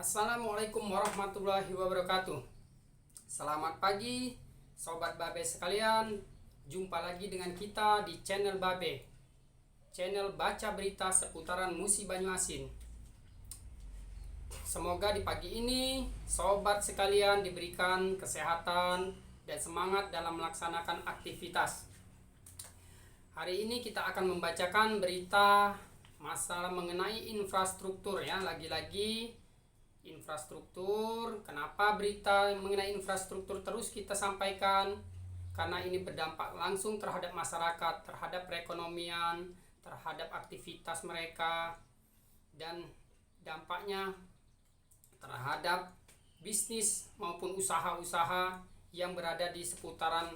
Assalamualaikum warahmatullahi wabarakatuh. Selamat pagi Sobat Babe sekalian. Jumpa lagi dengan kita di channel Babe, channel baca berita seputaran Musi Banyuasin. Semoga di pagi ini sobat sekalian diberikan kesehatan dan semangat dalam melaksanakan aktivitas. Hari ini kita akan membacakan berita masalah mengenai infrastruktur ya. Lagi-lagi infrastruktur. Kenapa berita mengenai infrastruktur terus kita sampaikan? Karena ini berdampak langsung terhadap masyarakat, terhadap perekonomian, terhadap aktivitas mereka, dan dampaknya terhadap bisnis maupun usaha-usaha yang berada di seputaran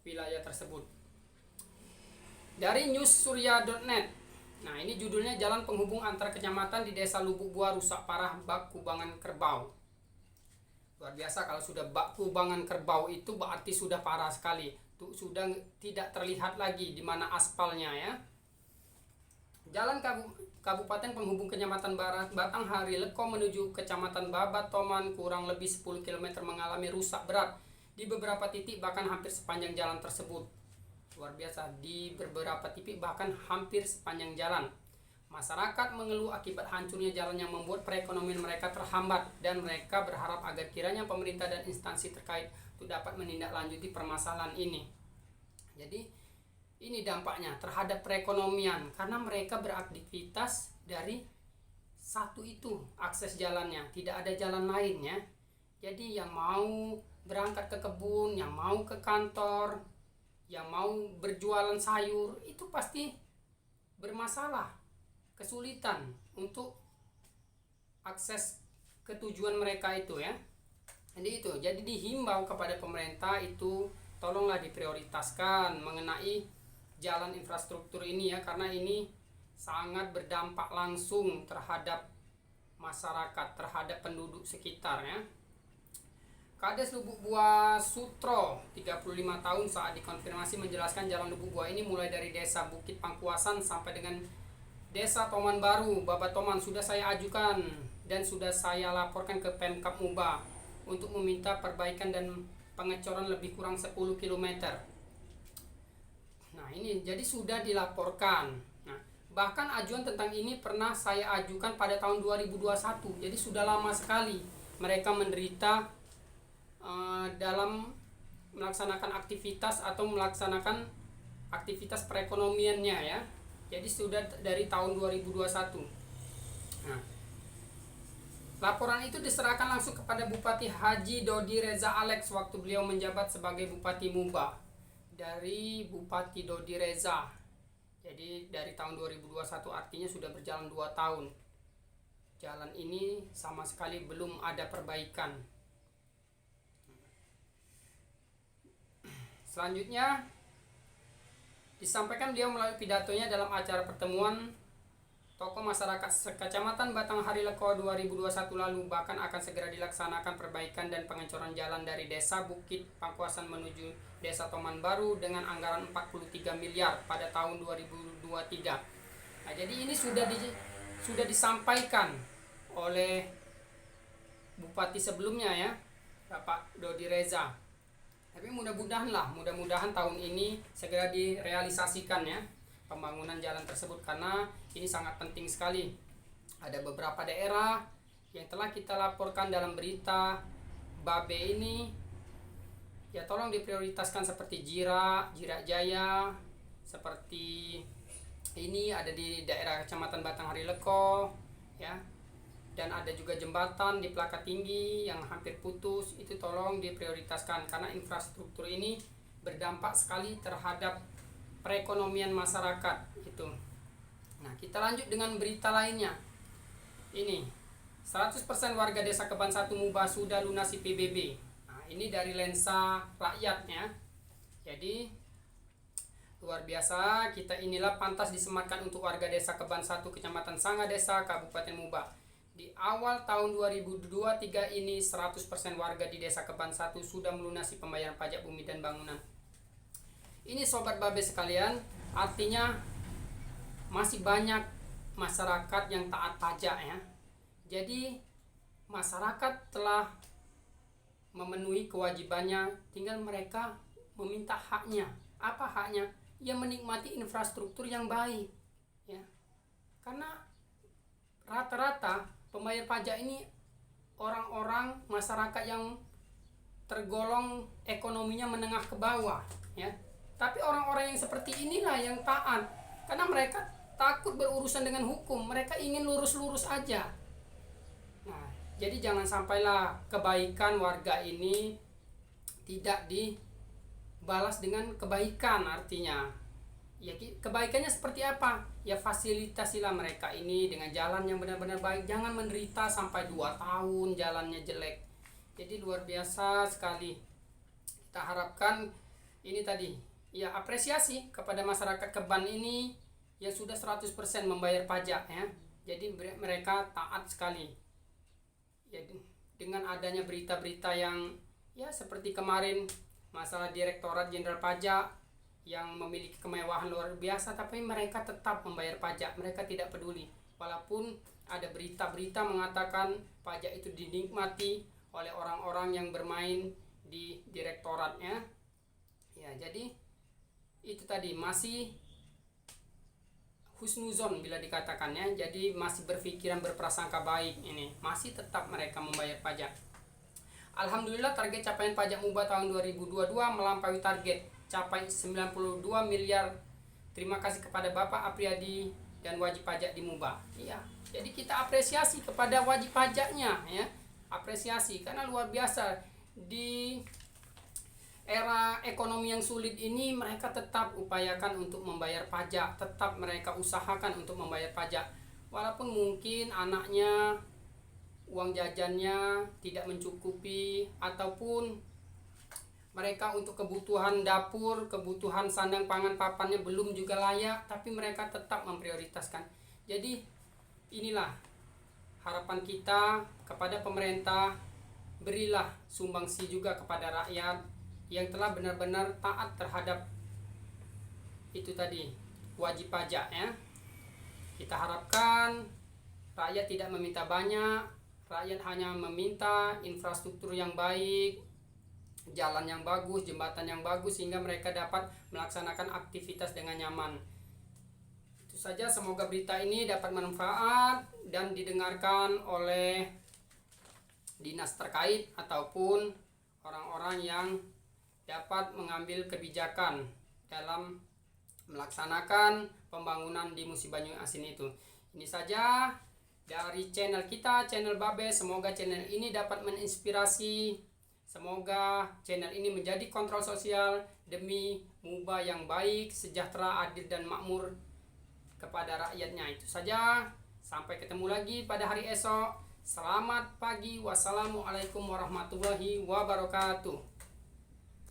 wilayah tersebut. Dari newssurya.net. Nah, ini judulnya Jalan Penghubung Antar Kecamatan di Desa Lubuk Buah rusak parah bak kubangan kerbau. Luar biasa, kalau sudah bak kubangan kerbau itu berarti sudah parah sekali. Tuh sudah tidak terlihat lagi di mana aspalnya ya. Jalan Kabupaten Penghubung Kecamatan Barat Batang Hari Leko menuju Kecamatan Babatoman kurang lebih 10 km mengalami rusak berat di beberapa titik, bahkan hampir sepanjang jalan tersebut. Luar biasa, di beberapa titik bahkan hampir sepanjang jalan. Masyarakat mengeluh akibat hancurnya jalan yang membuat perekonomian mereka terhambat, dan mereka berharap agar kiranya pemerintah dan instansi terkait untuk dapat menindaklanjuti permasalahan ini. Jadi ini dampaknya terhadap perekonomian karena mereka beraktivitas dari satu itu akses jalannya, tidak ada jalan lainnya. Jadi yang mau berangkat ke kebun, yang mau ke kantor, yang mau berjualan sayur itu pasti bermasalah, kesulitan untuk akses ke tujuan mereka itu ya. Jadi dihimbau kepada pemerintah itu tolonglah diprioritaskan mengenai jalan infrastruktur ini ya, karena ini sangat berdampak langsung terhadap masyarakat, terhadap penduduk sekitar ya. Kades Lubuk Buah Sutro 35 tahun saat dikonfirmasi menjelaskan jalan Lubuk Buah ini mulai dari desa Bukit Pangkuasan sampai dengan desa Toman Baru, Babatoman sudah saya ajukan dan sudah saya laporkan ke Pemkab Muba untuk meminta perbaikan dan pengecoran lebih kurang 10 km. Nah ini jadi sudah dilaporkan. Nah, bahkan ajuan tentang ini pernah saya ajukan pada tahun 2021. Jadi sudah lama sekali mereka menderita dalam melaksanakan aktivitas atau melaksanakan aktivitas perekonomiannya ya. Jadi sudah dari tahun 2021. Nah, laporan itu diserahkan langsung kepada Bupati Haji Dodi Reza Alex waktu beliau menjabat sebagai Bupati Muba. Dari Bupati Dodi Reza. Jadi dari tahun 2021 artinya sudah berjalan 2 tahun. Jalan ini sama sekali belum ada perbaikan. Selanjutnya disampaikan beliau melalui pidatonya dalam acara pertemuan tokoh masyarakat Kecamatan Batang Hari Leko 2021 lalu, bahkan akan segera dilaksanakan perbaikan dan pengecoran jalan dari desa Bukit Pangkuasan menuju desa Toman Baru dengan anggaran 43 miliar pada tahun 2023. Nah, jadi ini sudah disampaikan oleh Bupati sebelumnya ya, Bapak Dodi Reza. Tapi mudah-mudahan tahun ini segera direalisasikan ya pembangunan jalan tersebut, karena ini sangat penting sekali. Ada beberapa daerah yang telah kita laporkan dalam berita Babe ini ya, tolong diprioritaskan seperti Jirak Jaya, seperti ini ada di daerah Kecamatan Batang Hari Leko ya. Dan ada juga jembatan di Pelaka Tinggi yang hampir putus, itu tolong diprioritaskan karena infrastruktur ini berdampak sekali terhadap perekonomian masyarakat itu. Nah, kita lanjut dengan berita lainnya. Ini 100% warga desa Keban 1 Muba sudah lunasi PBB. Nah, ini dari lensa rakyatnya. Jadi luar biasa, kita inilah pantas disematkan untuk warga desa Keban 1 Kecamatan Sanga Desa Kabupaten Muba. Di awal tahun 2023 ini 100% warga di desa Keban 1 sudah melunasi pembayaran pajak bumi dan bangunan. Ini sobat Babe sekalian, artinya masih banyak masyarakat yang taat pajak ya. Jadi masyarakat telah memenuhi kewajibannya, tinggal mereka meminta haknya. Apa haknya? Ya menikmati infrastruktur yang baik, ya. Karena rata-rata pembayar pajak ini orang-orang masyarakat yang tergolong ekonominya menengah ke bawah, ya. Tapi orang-orang yang seperti inilah yang taat, karena mereka takut berurusan dengan hukum, mereka ingin lurus-lurus aja. Nah, jadi jangan sampailah kebaikan warga ini tidak dibalas dengan kebaikan. Artinya, ya kebaikannya seperti apa? Ya fasilitasilah mereka ini dengan jalan yang benar-benar baik. Jangan menderita sampai 2 tahun jalannya jelek. Jadi luar biasa sekali. Kita harapkan ini tadi, ya apresiasi kepada masyarakat Keban ini yang sudah 100% membayar pajak, ya. Jadi mereka taat sekali. Ya, dengan adanya berita-berita yang ya seperti kemarin masalah Direktorat Jenderal Pajak yang memiliki kemewahan luar biasa, tapi mereka tetap membayar pajak. Mereka tidak peduli walaupun ada berita-berita mengatakan pajak itu dinikmati oleh orang-orang yang bermain di direktoratnya. Ya, jadi itu tadi masih husnuzon bila dikatakannya, jadi masih berpikiran berprasangka baik, ini masih tetap mereka membayar pajak. Alhamdulillah target capaian pajak MUBA tahun 2022 melampaui target, capai 92 miliar. Terima kasih kepada Bapak Apriyadi dan wajib pajak di MUBA. Iya, jadi kita apresiasi kepada wajib pajaknya, ya. Apresiasi karena luar biasa di era ekonomi yang sulit ini mereka tetap upayakan untuk membayar pajak, tetap mereka usahakan untuk membayar pajak. Walaupun mungkin anaknya uang jajannya tidak mencukupi, ataupun mereka untuk kebutuhan dapur, kebutuhan sandang pangan papannya belum juga layak, tapi mereka tetap memprioritaskan. Jadi inilah harapan kita kepada pemerintah, berilah sumbangsi juga kepada rakyat yang telah benar-benar taat terhadap itu tadi, wajib pajak, ya. Kita harapkan rakyat tidak meminta banyak, rakyat hanya meminta infrastruktur yang baik, jalan yang bagus, jembatan yang bagus, sehingga mereka dapat melaksanakan aktivitas dengan nyaman. Itu saja, semoga berita ini dapat bermanfaat dan didengarkan oleh dinas terkait ataupun orang-orang yang dapat mengambil kebijakan dalam melaksanakan pembangunan di Musi Banyu Asin itu. Ini saja dari channel kita, channel Babe. Semoga channel ini dapat menginspirasi. Semoga channel ini menjadi kontrol sosial demi MUBA yang baik, sejahtera, adil, dan makmur kepada rakyatnya. Itu saja. Sampai ketemu lagi pada hari esok. Selamat pagi. Wassalamualaikum warahmatullahi wabarakatuh.